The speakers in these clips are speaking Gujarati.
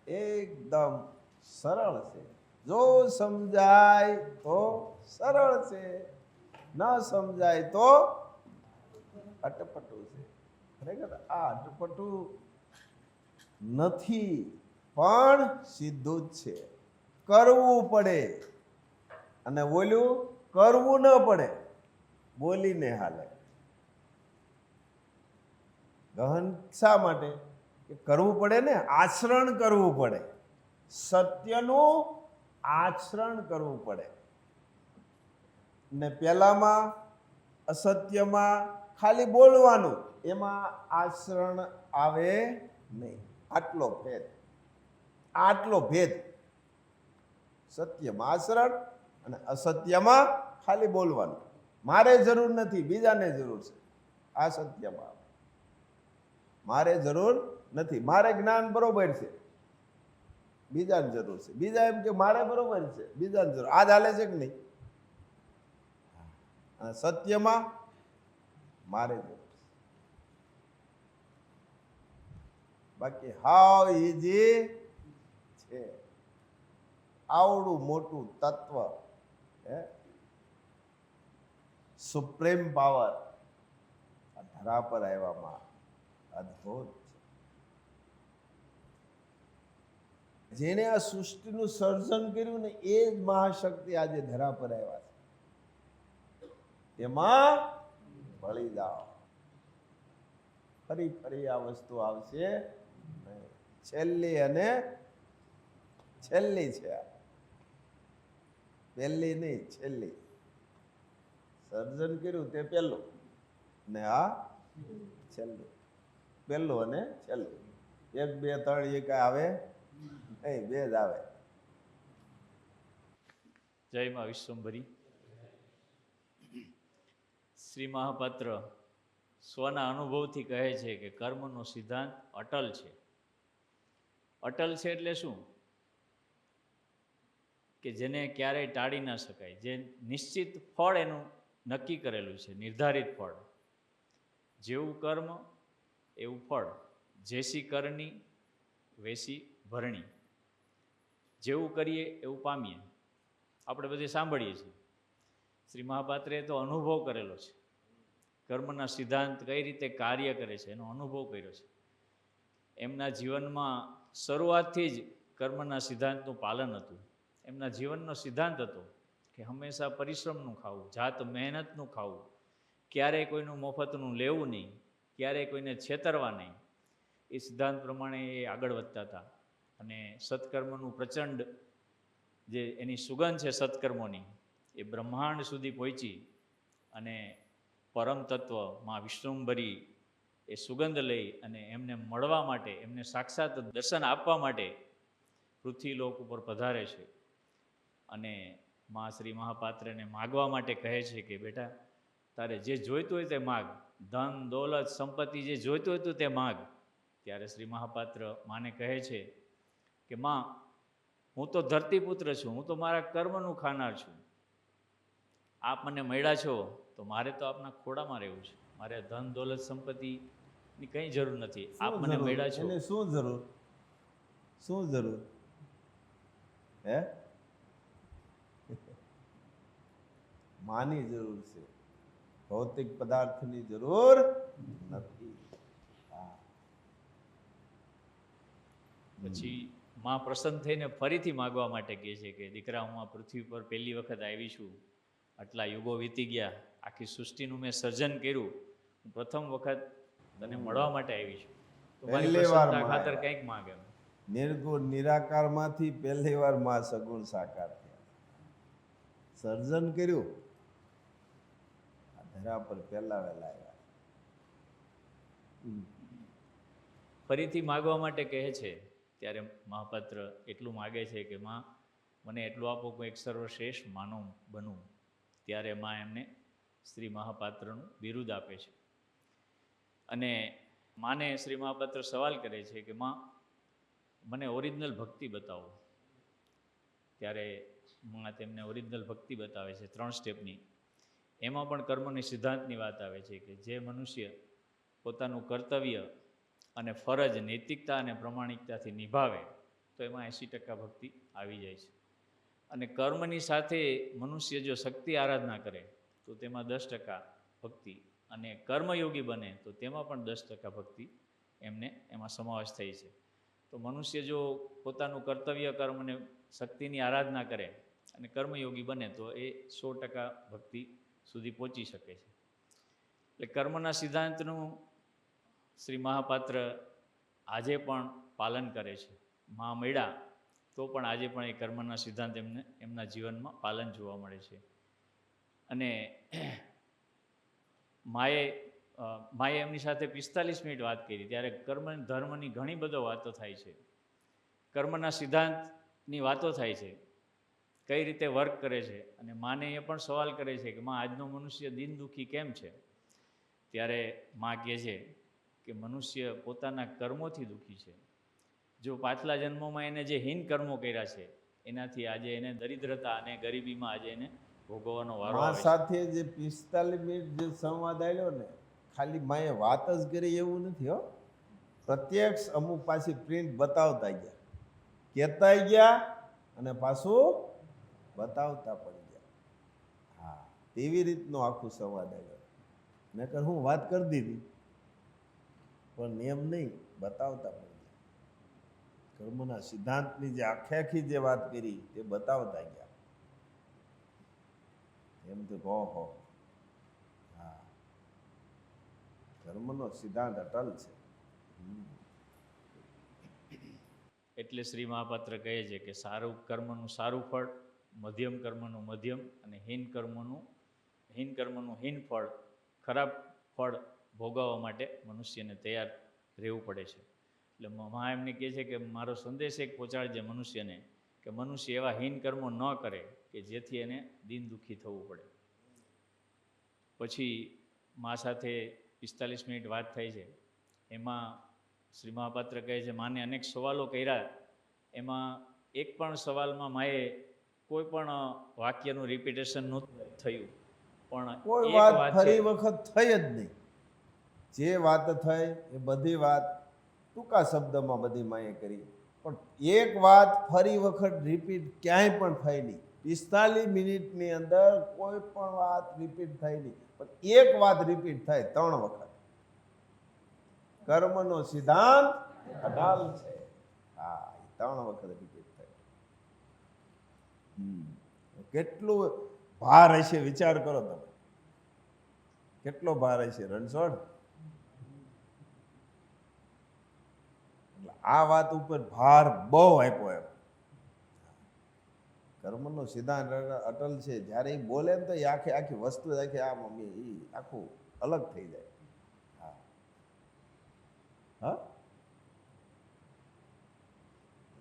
એકદમ સરળ છે. જો સમજાય તો સરળ છે, ન સમજાય તો અટપટું છે. ખરેખર આ અટપટું નથી, પણ સીધું જ છે. કરવું પડે અને ઓલું કરવું ન પડે, બોલીને હાલે. ગહન શા માટે? કે કરવું પડે ને, આચરણ કરવું પડે. સત્યનું આચરણ કરવું પડે. ને પેલામાં અસત્યમાં ખાલી બોલવાનું, એમાં આચરણ આવે નહીં. આટલો ભેદ, આટલો ભેદ. સત્યમાં આચરણ અને અસત્યમાં ખાલી બોલવાનું. મારે જરૂર નથી, બીજાને જરૂર છે. આ સત્યમાં મારે જરૂર નથી. મારે જ્ઞાન બરોબર છે, બીજાને જરૂર છે. બીજા એમ કે મારે બરોબર છે, બીજાને જરૂર. આ ચાલે છે કે નહીં? સત્યમાં મારે જરૂર છે. બાકી હાવ ઈજી છે. આવડું મોટું તત્વ, સુપ્રીમ પાવર આ ધરા પર આવ્યામાં અદ્ભુત છે. જેને આ સૃષ્ટિનું સર્જન કર્યું ને, એ જ મહાશક્તિ આજે ધરા પર આવ્યા છે. એમાં ભળી જાઓ. ફરી ફરી આ વસ્તુ આવશે. છેલ્લી અને છેલ્લી છે. પહેલી નહીં, છેલ્લી. સર્જન કર્યું તે પહેલું ને આ છેલ્લું. પહેલું અને છેલ્લું. 1 2 3 એ કઈ આવે નહીં, બે જ આવે. જય માં વિશ્વંભરી. શ્રી મહાપાત્ર સ્વના અનુભવથી કહે છે કે કર્મનો સિદ્ધાંત અટલ છે. અટલ છે એટલે શું? કે જેને ક્યારેય ટાળી ના શકાય, જે નિશ્ચિત ફળ એનું નક્કી કરેલું છે, નિર્ધારિત ફળ. જેવું કર્મ એવું ફળ. જેસી કરણી વેસી ભરણી. જેવું કરીએ એવું પામીએ. આપણે બધી સાંભળીએ છીએ. શ્રી મહાપાત્રે તો અનુભવ કરેલો છે. કર્મના સિદ્ધાંત કઈ રીતે કાર્ય કરે છે એનો અનુભવ કર્યો છે. એમના જીવનમાં શરૂઆતથી જ કર્મના સિદ્ધાંતનું પાલન હતું. એમના જીવનનો સિદ્ધાંત હતો કે હંમેશા પરિશ્રમનું ખાવું, જાત મહેનતનું ખાવું, ક્યારેય કોઈનું મફતનું લેવું નહીં, ક્યારેય કોઈને છેતરવા નહીં. એ સિદ્ધાંત પ્રમાણે એ આગળ વધતા હતા. અને સત્કર્મનું પ્રચંડ જે એની સુગંધ છે સત્કર્મોની, એ બ્રહ્માંડ સુધી પહોંચી અને પરમ તત્વ માં વિશ્વંભરી એ સુગંધ લઈ અને એમને મળવા માટે, એમને સાક્ષાત દર્શન આપવા માટે પૃથ્વી લોક ઉપર પધારે છે. અને મા શ્રી મહાપાત્રને માગવા માટે કહે છે કે બેટા, તારે જે જોઈતું હોય તે માગ, ધન દોલત સંપત્તિ જે જોઈતું હોય તે માગ. ત્યારે શ્રી મહાપાત્ર માને કહે છે કે માં, હું તો ધરતીપુત્ર છું, હું તો મારા કર્મનું ખાનાર છું. આપ મને મળ્યા છો તો મારે તો આપના ખોડામાં રહેવું છે. મારે ધન દોલત સંપત્તિની કંઈ જરૂર નથી. આપ મને મળ્યા છો. એને શું જરૂર? શું જરૂર? હે? માની જરૂર છે, ભૌતિક પદાર્થની જરૂર નથી. પછી માં પ્રસન્ન થઈને ફરીથી માગવા માટે કહે છે કે દીકરા, હું આ પૃથ્વી પર પહેલી વખત આવી છું. આટલા યુગો વીતી ગયા, આખી સૃષ્ટિનું મેં સર્જન કર્યું. હું પ્રથમ વખત તને મળવા માટે આવી છું. તો મારી પ્રસન્નતા ખાતર કંઈક માગે. નિર્ગુણ નિરાકારમાંથી પહેલી વાર માં સગુણ સાકાર થયા. સર્જન કર્યું, ધરા પર પહેલા વહેલા આવ્યા. ફરીથી માગવા માટે કહે છે. ત્યારે મહાપાત્ર એટલું માગે છે કે માં, મને એટલું આપો કે એક સર્વશ્રેષ્ઠ માનવ બનું. ત્યારે માં એમને શ્રી મહાપાત્રનું બિરુદ આપે છે. અને માને શ્રી મહાપાત્ર સવાલ કરે છે કે માં, મને ઓરિજિનલ ભક્તિ બતાવો. ત્યારે માં તેમને ઓરિજિનલ ભક્તિ બતાવે છે 3 સ્ટેપની. એમાં પણ કર્મની સિદ્ધાંતની વાત આવે છે કે જે મનુષ્ય પોતાનું કર્તવ્ય અને ફરજ નૈતિકતા અને પ્રમાણિકતાથી નિભાવે તો એમાં 80% ભક્તિ આવી જાય છે. અને કર્મની સાથે મનુષ્ય જો શક્તિ આરાધના કરે તો તેમાં 10% ભક્તિ, અને કર્મયોગી બને તો તેમાં પણ 10% ભક્તિ એમને એમાં સમાવેશ થઈ છે. તો મનુષ્ય જો પોતાનું કર્તવ્ય કર્મ અને શક્તિની આરાધના કરે અને કર્મયોગી બને તો એ 100% ભક્તિ સુધી પહોંચી શકે છે. એટલે કર્મના સિદ્ધાંતનું શ્રી મહાપાત્ર આજે પણ પાલન કરે છે. મા મળ્યા તો પણ આજે પણ એ કર્મના સિદ્ધાંત એમના જીવનમાં પાલન જોવા મળે છે. અને માએ એમની સાથે 45 મિનિટ વાત કરી ત્યારે કર્મ ધર્મની ઘણી બધો વાતો થાય છે, કર્મના સિદ્ધાંતની વાતો થાય છે, કઈ રીતે વર્ક કરે છે. અને માને એ પણ સવાલ કરે છે કે માં, આજનો મનુષ્ય દિન દુઃખી કેમ છે? ત્યારે માં કહે છે કે મનુષ્ય પોતાના કર્મોથી દુઃખી છે. જો પાછલા જન્મોમાં એને જે હીન કર્મો કર્યા છે એનાથી આજે એને દરિદ્રતા અને ગરીબીમાં આજે એને ભોગવવાનો વારો મા આવે છે. સાથે જે 45 મિનિટ જે સંવાદ આવ્યો ને, ખાલી માએ વાત જ કરી એવું નથી હો, પ્રત્યક્ષ અમુક પાછી પ્રિન્ટ બતાવતા ગયા, કહેતા ગયા અને પાછું બતાવતા પણ ગયા. હા, તેવી રીતનો આખું સંવાદ આવ્યો. નકર હું વાત કરી દીધી પણ એમ નહીં, બતાવતા પણ ગયા. કર્મના સિદ્ધાંતની જે આખી જે વાત કરી તે બતાવતા ગયા. એમ તો કહો, હા, કર્મનો સિદ્ધાંત અટલ છે. એટલે શ્રી મહાપાત્ર કહે છે કે સારું કર્મનું સારું ફળ, મધ્યમ કર્મનું મધ્યમ, અને હીન કર્મનું હીન ફળ, ખરાબ ફળ ભોગવવા માટે મનુષ્યને તૈયાર રહેવું પડે છે. એટલે મહા એમને કહે છે કે મારો સંદેશ એક પહોંચાડજે મનુષ્યને કે મનુષ્ય એવા હીન કર્મો ન કરે કે જેથી એને દિન દુઃખી થવું પડે. પછી મા સાથે 45 મિનિટ વાત થઈ છે. એમાં શ્રી મહાપાત્ર કહે છે માને અનેક સવાલો કર્યા, એમાં એક પણ સવાલમાં માએ કોઈ પણ વાક્યનું રિપીટેશન નહોતું થયું, પણ કોઈ એક વાત વાત છે, ફરી વખત થઈ જ નહીં. જે વાત થઈ એ બધી વાત ટૂંકા શબ્દમાં બધી માએ કરી, પણ એક વાત ફરી વખત રિપીટ ક્યાંય પણ થઈ નહીં. 45 મિનિટની અંદર કોઈ પણ વાત રિપીટ થઈ નહીં, પણ એક વાત રિપીટ થઈ 3 વખત. કર્મનો સિદ્ધાંત અડાલ છે. હા, 3 વખત રિપીટ થઈ. કેટલું ભાર હશે વિચાર કરો તમે, કેટલો ભાર હશે રણછોડ. આ વાત ઉપર ભાર બહુ આપ્યો એમ. કર્મનો સિદ્ધાંત અટલ છે. જ્યારે એ બોલે ને તો એ આખી વસ્તુ આખી આ મમ્મી એ આખું અલગ થઈ જાય. હા, હા,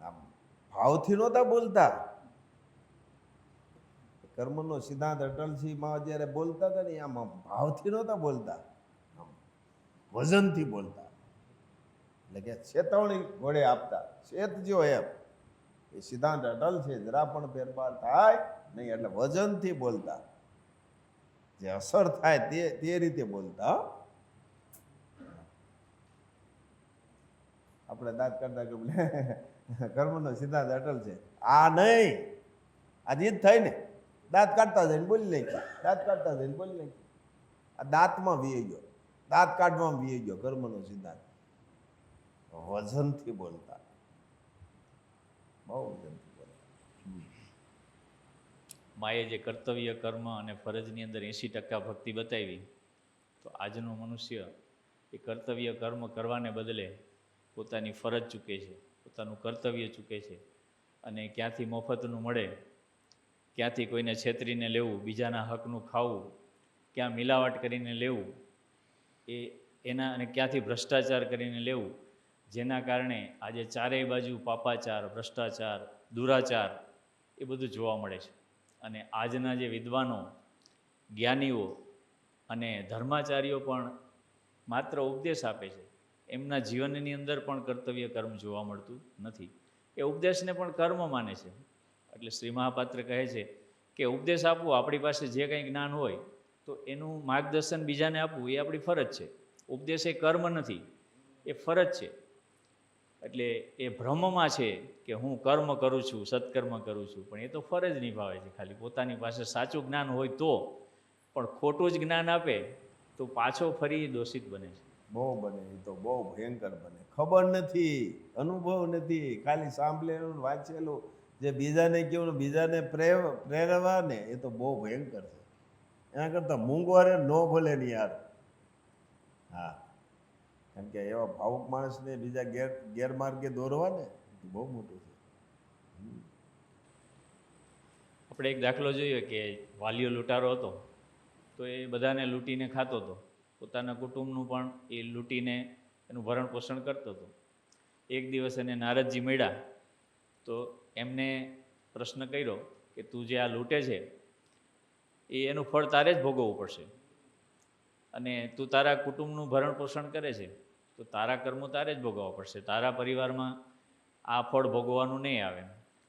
આમ ભાવથી નહોતા બોલતા. કર્મનો સિદ્ધાંત અટલસિંહમાં જ્યારે બોલતા હતા ને આમ ભાવથી નહોતા બોલતા, આમ વજનથી બોલતા. એટલે કે ચેતવણી ઘોડે આપતા, ચેતજો એમ. એ સિદ્ધાંત અટલ છે, જરા પણ ફેરફાર થાય નહીં. એટલે વજનથી બોલતા, જે અસર થાય તે રીતે બોલતા. આપણે દાંત કાઢતા કે કર્મનો સિદ્ધાંત અટલ છે, આ નહીં, આ જીત થાય ને, દાંત કાઢતા જઈને બોલી નાખી, દાંત કાઢતા જઈને બોલી નાખી. આ દાંતમાં વી ગયો, દાંત કાઢવામાં વી ગયો કર્મનો સિદ્ધાંત. વજનથી બોલતા, બહુ વજનથી બોલતા. માએ જે કર્તવ્ય કર્મ અને ફરજની અંદર 80% ભક્તિ બતાવી, તો આજનો મનુષ્ય એ કર્તવ્ય કર્મ કરવાને બદલે પોતાની ફરજ ચૂકે છે, પોતાનું કર્તવ્ય ચૂકે છે. અને ક્યાંથી મફતનું મળે, ક્યાંથી કોઈને છેતરીને લેવું, બીજાના હકનું ખાવું, ક્યાં મિલાવટ કરીને લેવું, એના અને ક્યાંથી ભ્રષ્ટાચાર કરીને લેવું, જેના કારણે આજે ચારેય બાજુ પાપાચાર, ભ્રષ્ટાચાર, દુરાચાર એ બધું જોવા મળે છે. અને આજના જે વિદ્વાનો, જ્ઞાનીઓ અને ધર્માચાર્યો પણ માત્ર ઉપદેશ આપે છે, એમના જીવનની અંદર પણ કર્તવ્ય કર્મ જોવા મળતું નથી. એ ઉપદેશને પણ કર્મ માને છે. એટલે શ્રી મહાપાત્ર કહે છે કે ઉપદેશ આપવું, આપણી પાસે જે કંઈ જ્ઞાન હોય તો એનું માર્ગદર્શન બીજાને આપવું એ આપણી ફરજ છે. ઉપદેશ એ કર્મ નથી, એ ફરજ છે. એટલે એ ભ્રમમાં છે કે હું કર્મ કરું છું, સત્કર્મ કરું છું, પણ એ તો ફરજ નિભાવે છે ખાલી. પોતાની પાસે સાચું જ્ઞાન હોય તો, પણ ખોટું જ જ્ઞાન આપે તો પાછો ફરી દોષિત બને છે. બહુ બને, એ તો બહુ ભયંકર બને. ખબર નથી, અનુભવ નથી, ખાલી સાંભળેલું ને વાંચેલું, જે બીજાને કેવું ને બીજાને પ્રેરવા ને, એ તો બહુ ભયંકર છે. એના કરતાં મૂંગવારે ન ભલે ને યાર. હા, કારણ કે એવા ભાવુક માણસને બીજા ગેરમાર્ગે દોરવા ને એ બહુ મોટું છે. આપણે એક દાખલો જોઈએ કે વાલિયો લૂંટારો હતો, તો એ બધાને લૂંટીને ખાતો હતો, પોતાના કુટુંબનું પણ એ લૂંટીને એનું ભરણ પોષણ કરતો હતો. એક દિવસ એને નારદજી મળ્યા, તો એમને પ્રશ્ન કર્યો કે તું જે આ લૂંટે છે એ એનું ફળ તારે જ ભોગવવું પડશે, અને તું તારા કુટુંબનું ભરણ પોષણ કરે છે તો તારા કર્મો તારે જ ભોગવવા પડશે, તારા પરિવારમાં આ ફળ ભોગવવાનું નહીં આવે.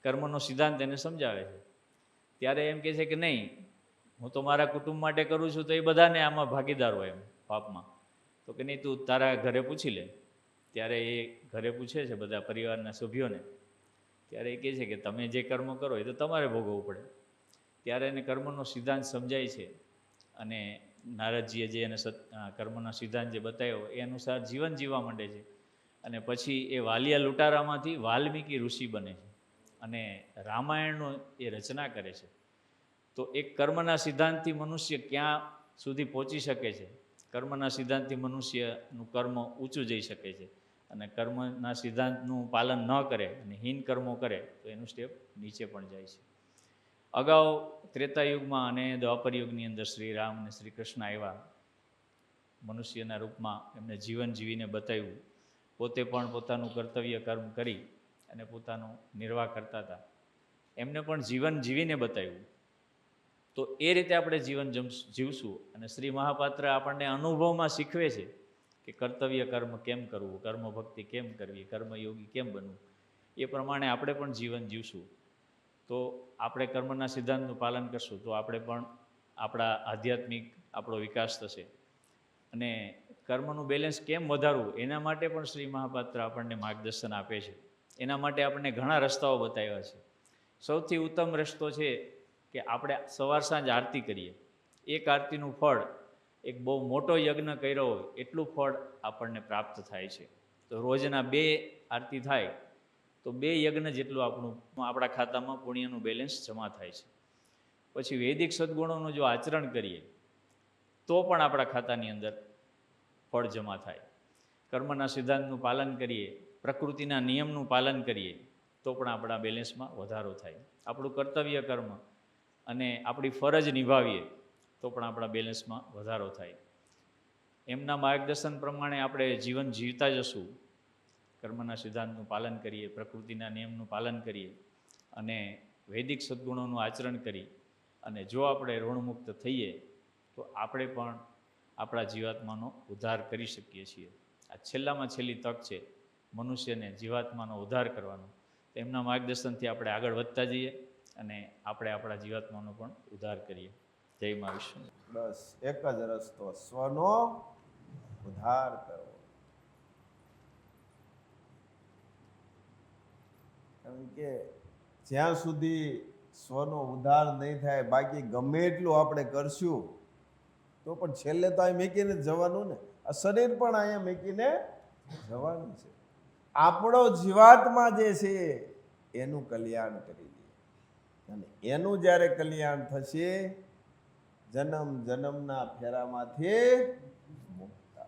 કર્મનો સિદ્ધાંત એને સમજાવે છે. ત્યારે એમ કહે છે કે નહીં, હું તો મારા કુટુંબ માટે કરું છું તો એ બધાને આમાં ભાગીદાર હોય એમ પાપમાં. તો કે નહીં, તું તારા ઘરે પૂછી લે. ત્યારે એ ઘરે પૂછે છે બધા પરિવારના સભ્યોને, ત્યારે એ કહે છે કે તમે જે કર્મ કરો એ તો તમારે ભોગવવું પડે. ત્યારે એને કર્મનો સિદ્ધાંત સમજાય છે, અને નારદજીએ જે એને કર્મનો સિદ્ધાંત જે બતાવ્યો એ અનુસાર જીવન જીવવા માંડે છે. અને પછી એ વાલિયા લૂંટારામાંથી વાલ્મીકી ઋષિ બને છે અને રામાયણનો એ રચના કરે છે. તો એક કર્મના સિદ્ધાંતથી મનુષ્ય ક્યાં સુધી પહોંચી શકે છે, કર્મના સિદ્ધાંતથી મનુષ્યનું કર્મ ઊંચું જઈ શકે છે, અને કર્મના સિદ્ધાંતનું પાલન ન કરે અને હીન કર્મો કરે તો એનું સ્ટેપ નીચે પણ જાય છે. અગાઉ ત્રેતાયુગમાં અને દ્વાપર યુગની અંદર શ્રી રામ અને શ્રી કૃષ્ણ આવ્યા, મનુષ્યના રૂપમાં એમને જીવન જીવીને બતાવ્યું. પોતે પણ પોતાનું કર્તવ્ય કર્મ કરી અને પોતાનો નિર્વાહ કરતા હતા. એમને પણ જીવન જીવીને બતાવ્યું. તો એ રીતે આપણે જીવન જીવશું. અને શ્રી મહાપાત્ર આપણને અનુભવમાં શીખવે છે કે કર્તવ્ય કર્મ કેમ કરવું, કર્મ ભક્તિ કેમ કરવી, કર્મયોગી કેમ બનવું. એ પ્રમાણે આપણે પણ જીવન જીવશું. તો આપણે કર્મના સિદ્ધાંતનું પાલન કરશું તો આપણે પણ આપણા આધ્યાત્મિક આપણો વિકાસ થશે. અને કર્મનું બેલેન્સ કેમ વધારવું એના માટે પણ શ્રી મહાપાત્ર આપણને માર્ગદર્શન આપે છે. એના માટે આપણને ઘણા રસ્તાઓ બતાવ્યા છે. સૌથી ઉત્તમ રસ્તો છે કે આપણે સવાર સાંજ આરતી કરીએ. એક આરતીનું ફળ એક બહુ મોટો યજ્ઞ કર્યો હોય એટલું ફળ આપણને પ્રાપ્ત થાય છે. તો રોજના 2 આરતી થાય તો 2 યજ્ઞ જેટલું આપણા ખાતામાં પુણ્યનું બેલેન્સ જમા થાય છે. પછી વૈદિક સદ્ગુણોનું જો આચરણ કરીએ તો પણ આપણા ખાતાની અંદર ફળ જમા થાય. કર્મના સિદ્ધાંતનું પાલન કરીએ, પ્રકૃતિના નિયમનું પાલન કરીએ તો પણ આપણા બેલેન્સમાં વધારો થાય. આપણું કર્તવ્ય કર્મ અને આપણી ફરજ નિભાવીએ તો પણ આપણા બેલેન્સમાં વધારો થાય. એમના માર્ગદર્શન પ્રમાણે આપણે જીવન જીવતા જશું. કર્મના સિદ્ધાંતનું પાલન કરીએ, પ્રકૃતિના નિયમનું પાલન કરીએ અને વૈદિક સદ્ગુણોનું આચરણ કરી અને જો આપણે ઋણમુક્ત થઈએ તો આપણે પણ આપણા જીવાત્માનો ઉદ્ધાર કરી શકીએ છીએ. આ છેલ્લામાં છેલ્લી તક છે મનુષ્યને જીવાત્માનો ઉદ્ધાર કરવાનો. તેમના માર્ગદર્શનથી આપણે આગળ વધતા જઈએ અને આપણે આપણા જીવાત્માનો પણ ઉદ્ધાર કરીએ. જય મા વિષ્ણુ. બસ એક જ રસ્તો, સ્વનો ઉદ્ધાર કરવો. કારણ કે જ્યાં સુધી સ્વનો ઉદ્ધાર નહીં થાય, બાકી ગમે એટલું આપણે કરશું તો પણ છેલ્લે તો અહીં મૂકીને જ જવાનું ને. આ શરીર પણ અહીંયા મૂકીને જવાનું છે. આપણો જીવાત્મા જે છે એનું કલ્યાણ કરી દે, અને એનું જ્યારે કલ્યાણ થશે, જન્મ જન્મના ફેરામાંથી મુક્ત,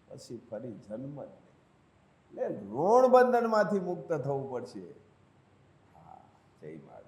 પછી ફરી જન્મ જ નહીં. એટલે ઋણ બંધનમાંથી મુક્ત થવું પડશે. હા, જય મા.